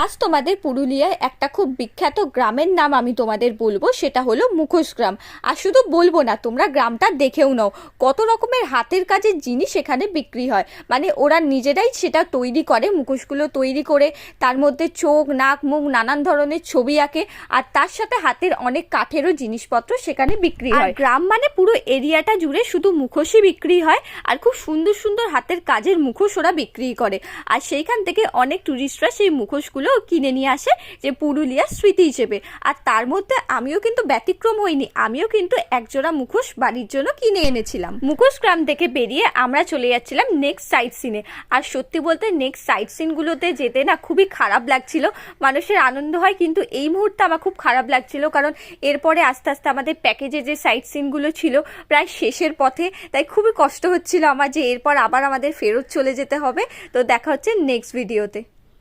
আজ তোমাদের পুরুলিয়ায় একটা খুব বিখ্যাত গ্রামের নাম আমি তোমাদের বলবো, সেটা হলো মুখোশ গ্রাম। আর শুধু বলবো না, তোমরা গ্রামটা দেখেও নাও। কত রকমের হাতের কাজের জিনিস এখানে বিক্রি হয়, মানে ওরা নিজেরাই সেটা তৈরি করে, মুখোশগুলো তৈরি করে তার মধ্যে চোখ, নাক, মুখ, নানান ধরনের ছবি আঁকে। আর তার সাথে হাতের অনেক কাঠেরও জিনিসপত্র সেখানে বিক্রি হয়। গ্রাম মানে পুরো এরিয়াটা জুড়ে শুধু মুখোশই বিক্রি হয়, আর খুব সুন্দর সুন্দর হাতের কাজের মুখোশ ওরা বিক্রি করে। আর সেইখান থেকে অনেক টুরিস্টরা সেই মুখোশগুলো কিনে নিয়ে আসে যে পুরুলিয়ার স্মৃতি হিসেবে। আর তার মধ্যে আমিও কিন্তু ব্যতিক্রম হইনি, আমিও কিন্তু একজোড়া মুখোশ বাড়ির জন্য কিনে এনেছিলাম। মুখোশ গ্রাম থেকে বেরিয়ে আমরা চলে যাচ্ছিলাম নেক্সট সাইট সিনে। আর সত্যি বলতে নেক্সট সাইট সিনগুলোতে যেতে না খুবই খারাপ লাগছিল। মানুষের আনন্দ হয়, কিন্তু এই মুহূর্তে আমার খুব খারাপ লাগছিল, কারণ এরপরে আস্তে আস্তে আমাদের প্যাকেজে যে সাইট সিনগুলো ছিল প্রায় শেষের পথে, তাই খুবই কষ্ট হচ্ছিল আমার যে এরপর আবার আমাদের ফেরত চলে যেতে হবে। তো দেখা হচ্ছে নেক্সট ভিডিওতে।